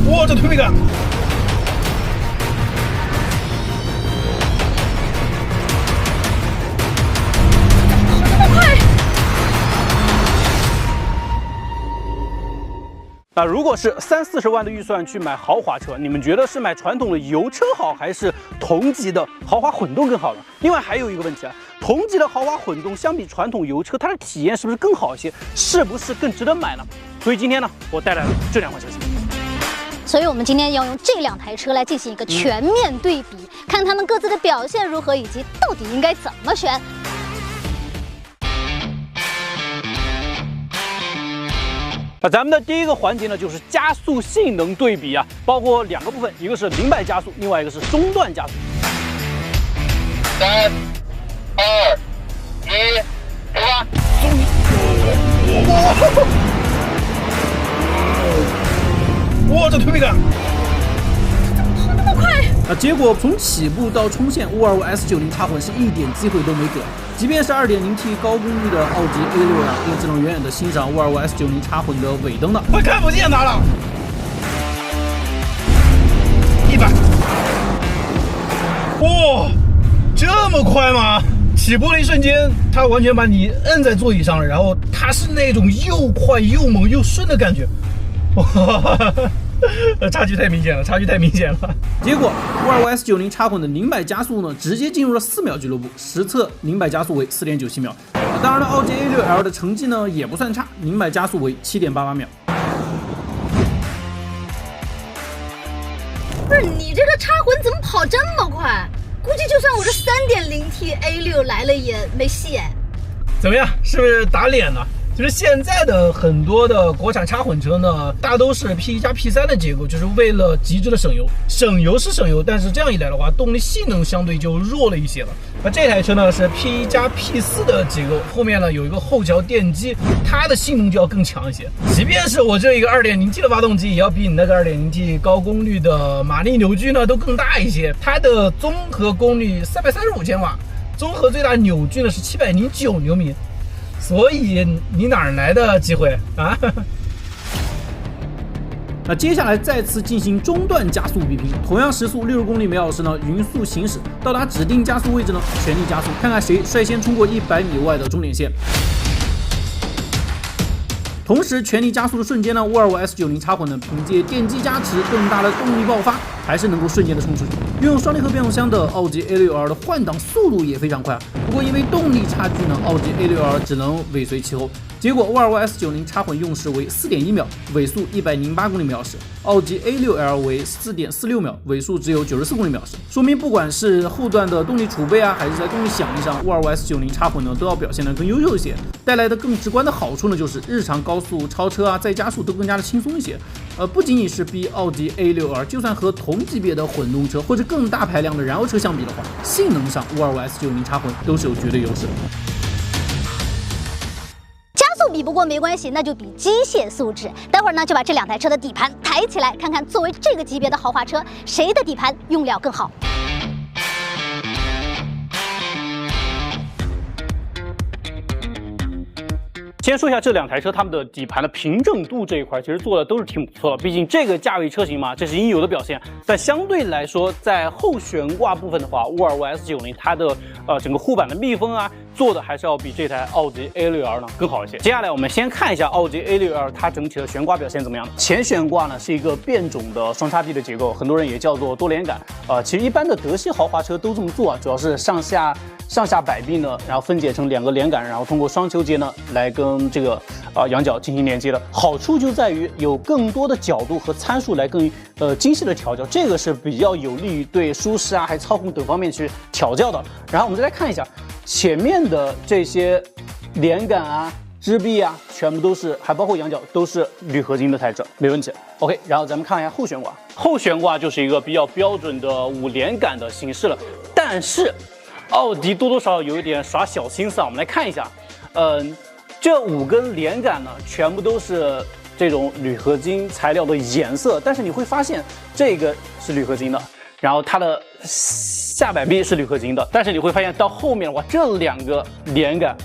哇，这推背感！如果是30-40万的预算去买豪华车，你们觉得是买传统的油车好，还是同级的豪华混动更好呢？另外还有一个问题啊，同级的豪华混动相比传统油车，它的体验是不是更好一些？是不是更值得买呢？所以今天呢，我带来了这两款车型。所以我们今天要用这两台车来进行一个全面对比，看它们各自的表现如何，以及到底应该怎么选。咱们的第一个环节呢，就是加速性能对比啊，包括2个部分，一个是零百加速，另外一个是中段加速。3、2、1，出发！终于，哇，这推背感！跑那么快！结果从起步到冲线，沃尔沃 S90 插混是一点机会都没给。即便是 2.0T 高功率的奥迪 A6L， 也只能远远的欣赏沃尔沃 S90 插混的尾灯了。快看不见它了！100！哇，这么快吗？起步的一瞬间，它完全把你摁在座椅上了，然后它是那种又快又猛又顺的感觉。哇！差距太明显了，差距太明显了。结果，沃尔沃 S90 插混的零百加速呢，直接进入了4秒俱乐部，实测零百加速为4.97秒。当然了，奥迪 A6L 的成绩呢也不算差，零百加速为7.88秒。不是你这个插混怎么跑这么快？估计就算我这3.0T A6 来了也没戏哎。怎么样？是不是打脸了？其实现在的很多的国产插混车呢，大都是 P1 加 P3的结构，就是为了极致的省油。省油是省油，但是这样一来的话，动力性能相对就弱了一些了。那这台车呢是 P1 加 P4 的结构，后面呢有一个后桥电机，它的性能就要更强一些。即便是我这一个 2.0T 的发动机，也要比你那个 2.0T 高功率的马力扭矩呢都更大一些。它的综合功率335千瓦，综合最大扭矩呢是709牛米。所以你哪儿来的机会啊？那接下来再次进行中段加速比拼，同样时速60公里每小时呢，匀速行驶，到达指定加速位置呢，全力加速，看看谁率先冲过100米外的终点线。同时，全力加速的瞬间呢，沃尔沃 S90 插混呢，凭借电机加持，更大的动力爆发，还是能够瞬间的冲出去。拥有双离合变速箱的奥迪 A6L 的换挡速度也非常快，不过因为动力差距呢，奥迪 A6L 只能尾随其后。结果，沃尔沃 S90 插混用时为4.1秒，尾速108公里每小时；奥迪 A6L 为4.46秒，尾速只有94公里每小时。说明不管是后段的动力储备啊，还是在动力响应上，沃尔沃 S90 插混呢都要表现得更优秀一些。带来的更直观的好处呢，就是日常高速超车啊，再加速都更加的轻松一些。不仅仅是比奥迪 A6L， 就算和同级别的混动车或者更大排量的燃油车相比的话，性能上沃尔沃 S90 插混都是有绝对优势的。比不过没关系，那就比机械素质。待会儿呢，就把这两台车的底盘抬起来，看看作为这个级别的豪华车，谁的底盘用料更好。先说一下这两台车，它们的底盘的平整度这一块，其实做的都是挺不错的。毕竟这个价位车型嘛，这是应有的表现。但相对来说，在后悬挂部分的话，沃尔沃 S90 它的整个护板的密封啊，做的还是要比这台奥迪 A6L 呢更好一些。接下来我们先看一下奥迪 A6L 它整体的悬挂表现怎么样。前悬挂呢是一个变种的双叉臂的结构，很多人也叫做多连杆。其实一般的德系豪华车都这么做啊，主要是上下摆臂呢，然后分解成2个连杆，然后通过双球节呢来跟这个仰角进行连接的。好处就在于有更多的角度和参数来更精细的调教，这个是比较有利于对舒适啊还操控等方面去调教的。然后我们再来看一下前面的这些连杆啊、支臂啊，全部都是，还包括仰角都是铝合金的材质，没问题。OK， 然后咱们看一下后悬挂，后悬挂就是一个比较标准的5连杆的形式了，但是奥迪多多少少有一点耍小心思啊，我们来看一下，这5根连杆呢，全部都是这种铝合金材料的颜色，但是你会发现这个是铝合金的，然后它的下摆臂是铝合金的，但是你会发现到后面哇，这2个连杆，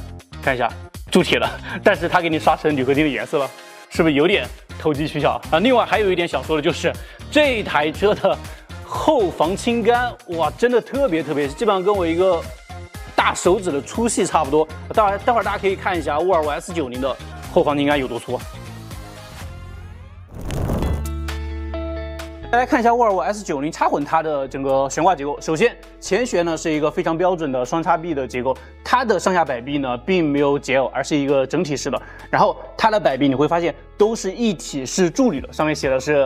看一下铸铁的，但是它给你刷成铝合金的颜色了。是不是有点投机取巧啊？另外还有一点想说的就是这台车的后防倾杆，哇，真的特别，基本上跟我一个大手指的粗细差不多。待会儿大家可以看一下沃尔沃 S90的后防倾杆有多粗。再来看一下沃尔沃 S90插混它的整个悬挂结构。首先，前悬呢是一个非常标准的双叉臂的结构，它的上下摆臂呢并没有解耦，而是一个整体式的。然后它的摆臂你会发现都是一体式铸铝的，上面写的是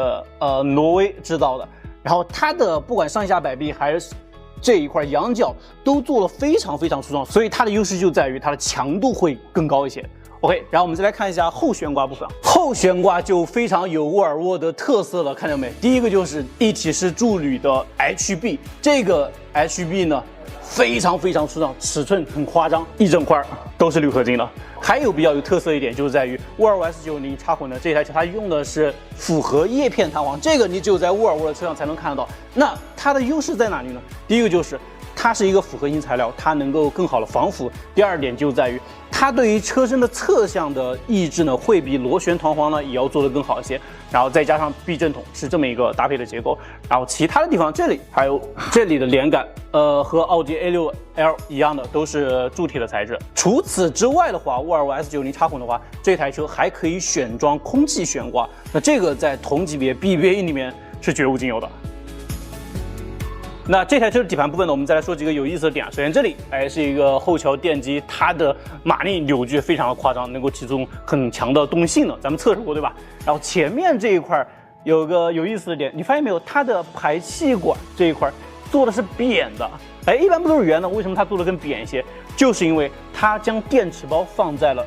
挪威制造的。然后它的不管上下摆臂还是这一块仰角都做了非常粗壮，所以它的优势就在于它的强度会更高一些。OK， 然后我们再来看一下后悬挂部分。后悬挂就非常有沃尔沃的特色了，看到没？第一个就是一体式铸铝的 HB， 这个 HB 呢非常粗壮，尺寸很夸张，一整块都是铝合金的。还有比较有特色一点就是在于沃尔沃 S90插混的这台车，它用的是复合叶片弹簧，这个你只有在沃尔沃的车上才能看得到。那它的优势在哪里呢？第一个就是它是一个复合型材料，它能够更好的防腐。第二点就在于它对于车身的侧向的抑制呢，会比螺旋弹簧呢也要做得更好一些。然后再加上避震筒是这么一个搭配的结构。然后其他的地方，这里还有这里的连杆，和奥迪 A6L 一样的，都是铸铁的材质。除此之外的话，沃尔沃 S90插混的话，这台车还可以选装空气悬挂，那这个在同级别 BBA 里面是绝无仅有的。那这台车的底盘部分呢，我们再来说几个有意思的点。首先这里是一个后桥电机，它的马力扭矩非常的夸张，能够提供很强的动力性能，咱们测试过对吧？然后前面这一块有个有意思的点，你发现没有？它的排气管这一块做的是扁的，一般不都是圆的？为什么它做的更扁一些？就是因为它将电池包放在了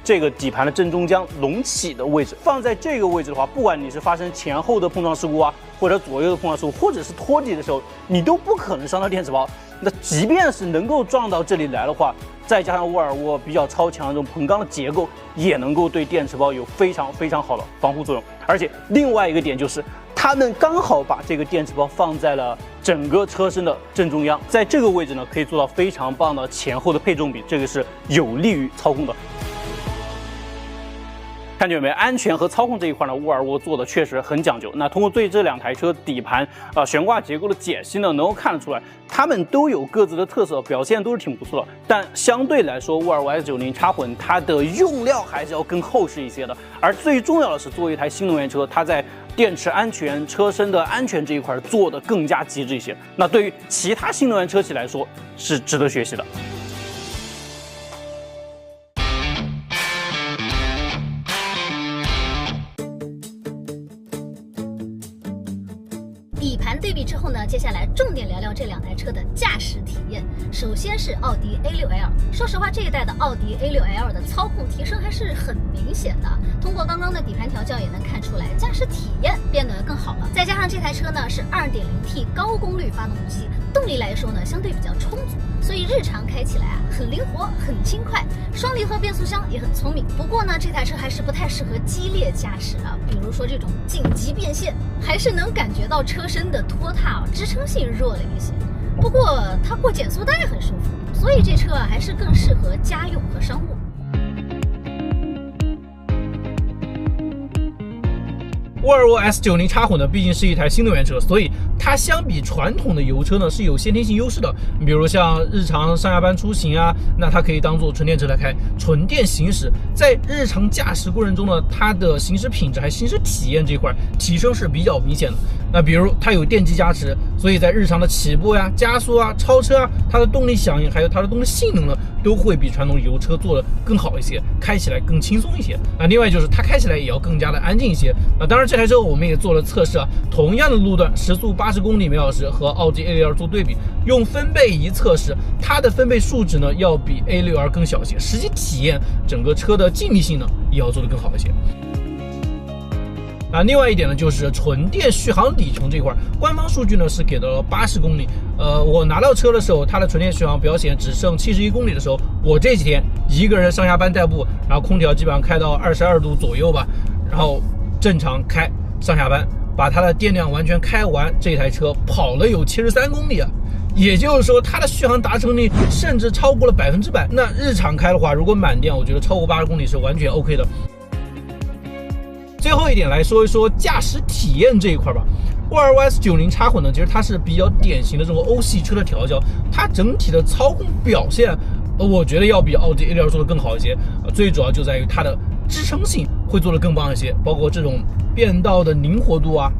这个底盘的正中央隆起的位置，放在这个位置的话，不管你是发生前后的碰撞事故啊，或者左右的碰撞事故，或者是拖底的时候，你都不可能伤到电池包。那即便是能够撞到这里来的话，再加上沃尔沃比较超强的这种硼钢的结构，也能够对电池包有非常好的防护作用。而且另外一个点就是，他们刚好把这个电池包放在了整个车身的正中央，在这个位置呢，可以做到非常棒的前后的配重比，这个是有利于操控的。看见没？安全和操控这一块呢，沃尔沃做的确实很讲究。那通过对这两台车底盘悬挂结构的解析呢，能够看得出来，它们都有各自的特色，表现都是挺不错的。但相对来说，沃尔沃 S90插混它的用料还是要更厚实一些的。而最重要的是，作为一台新能源车，它在电池安全、车身的安全这一块做得更加极致一些。那对于其他新能源车企来说，是值得学习的。底盘对比之后呢，接下来重点聊聊这两台车的驾驶体验。首先是奥迪 A6L， 说实话，这一代的奥迪 A6L 的操控提升还是很明显的。通过刚刚的底盘调教也能看出来，驾驶体验变得更好了。再加上这台车呢是 2.0T 高功率发动机，动力来说呢相对比较充足，所以日常开起来很灵活、很轻快。双离合变速箱也很聪明。不过呢，这台车还是不太适合激烈驾驶啊，比如说这种紧急变线，还是能感觉到车身的拖踏支撑性弱了一些。不过它过减速带很舒服，所以这车还是更适合家用和商务。沃尔沃 S90插混呢，毕竟是一台新能源车，所以它相比传统的油车呢是有先天性优势的。比如像日常上下班出行啊，那它可以当做纯电车来开，纯电行驶。在日常驾驶过程中呢，它的行驶品质还行驶体验这一块提升是比较明显的。那比如它有电机加持，所以在日常的起步呀、加速啊、超车啊，它的动力响应还有它的动力性能呢，都会比传统油车做的更好一些，开起来更轻松一些。那另外就是它开起来也要更加的安静一些。当然这台车我们也做了测试啊，同样的路段，时速80公里每小时和奥迪 A6L 做对比，用分贝仪测试，它的分贝数值呢要比 A6L 更小一些，实际体验整个车的静谧性呢也要做得更好一些。另外一点呢，就是纯电续航里程这一块，官方数据呢是给到了80公里。我拿到车的时候，它的纯电续航表显只剩71公里的时候，我这几天一个人上下班代步，然后空调基本上开到22度左右吧，然后正常开上下班，把它的电量完全开完，这台车跑了有73公里啊。也就是说，它的续航达成率甚至超过了100%。那日常开的话，如果满电，我觉得超过80公里是完全 OK 的。最后一点来说一说驾驶体验这一块吧。沃尔沃 S90 插混呢，其实它是比较典型的这种欧系车的调教，它整体的操控表现，我觉得要比奥迪 A6 做的更好一些。最主要就在于它的支撑性会做得更棒一些，包括这种变道的灵活度啊，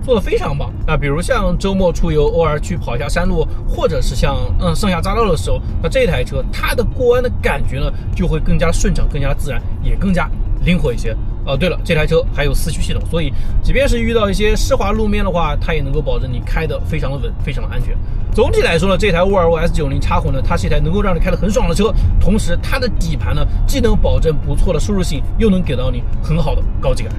做得非常棒。那比如像周末出游，偶尔去跑一下山路，或者是像上下匝道的时候，那这台车它的过弯的感觉呢，就会更加顺畅、更加自然，也更加灵活一些。对了，这台车还有四驱系统，所以即便是遇到一些湿滑路面的话，它也能够保证你开得非常的稳，非常的安全。总体来说呢，这台沃尔沃 S90 插混呢，它是一台能够让你开得很爽的车，同时它的底盘呢，既能保证不错的舒适性，又能给到你很好的高级感。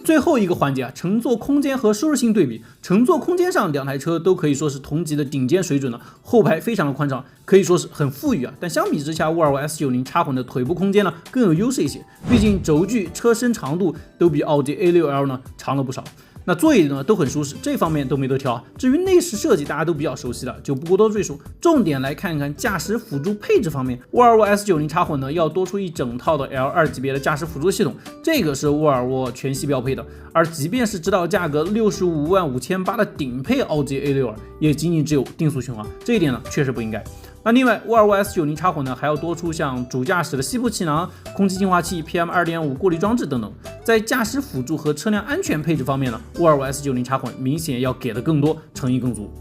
最后一个环节啊，乘坐空间和舒适性对比。乘坐空间上，两台车都可以说是同级的顶尖水准了。后排非常的宽敞，可以说是很富裕啊。但相比之下，沃尔沃 S90 插混的腿部空间呢更有优势一些，毕竟轴距、车身长度都比奥迪 A6L 呢长了不少。那座椅呢都很舒适，这方面都没得挑。至于内饰设计，大家都比较熟悉的，就不过多赘述。重点来看看驾驶辅助配置方面，沃尔沃 S90 插混呢要多出一整套的 L2 级别的驾驶辅助系统，这个是沃尔沃全系标配的。而即便是指导价格655800的顶配奥迪 A6， 也仅仅只有定速巡航，这一点呢确实不应该。那另外，沃尔沃 S90 插混呢还要多出像主驾驶的吸附气囊、空气净化器、PM2.5 过滤装置等等。在驾驶辅助和车辆安全配置方面呢，沃尔沃 S90 插混明显要给的更多，诚意更足。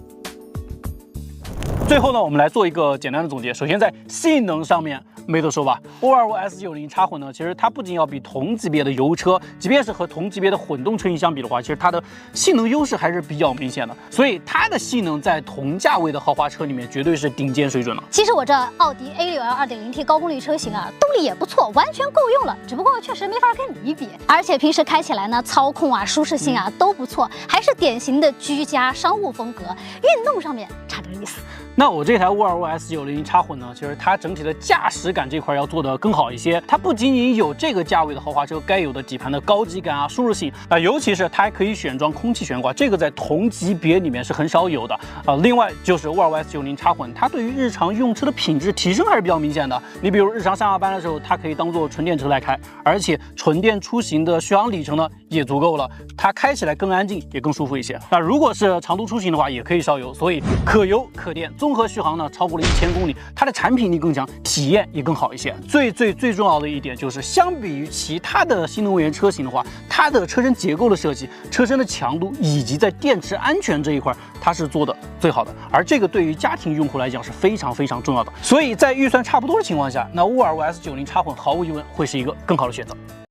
最后呢，我们来做一个简单的总结。首先在性能上面没得说吧，沃尔沃 S90 插混呢，其实它不仅要比同级别的油车，即便是和同级别的混动车型相比的话，其实它的性能优势还是比较明显的。所以它的性能在同价位的豪华车里面绝对是顶尖水准了。其实我这奥迪 A6L 2.0T 高功率车型啊，动力也不错，完全够用了，只不过确实没法跟你比。而且平时开起来呢，操控啊、舒适性啊都不错，还是典型的居家商务风格，运动上面差点意思。那我这台沃尔沃 S90 插混呢，其实它整体的驾驶感这块要做得更好一些。它不仅仅有这个价位的豪华车该有的底盘的高级感啊、舒适性，尤其是它还可以选装空气悬挂，这个在同级别里面是很少有的另外就是沃尔沃 S90 插混，它对于日常用车的品质提升还是比较明显的。你比如日常上下班的时候，它可以当做纯电车来开，而且纯电出行的续航里程呢也足够了，它开起来更安静，也更舒服一些。那如果是长途出行的话，也可以烧油，所以可油可电。综合续航呢超过了1000公里，它的产品力更强，体验也更好一些。最重要的一点就是，相比于其他的新能源车型的话，它的车身结构的设计、车身的强度以及在电池安全这一块，它是做的最好的。而这个对于家庭用户来讲是非常重要的。所以在预算差不多的情况下，那沃尔沃 S90 插混毫无疑问会是一个更好的选择。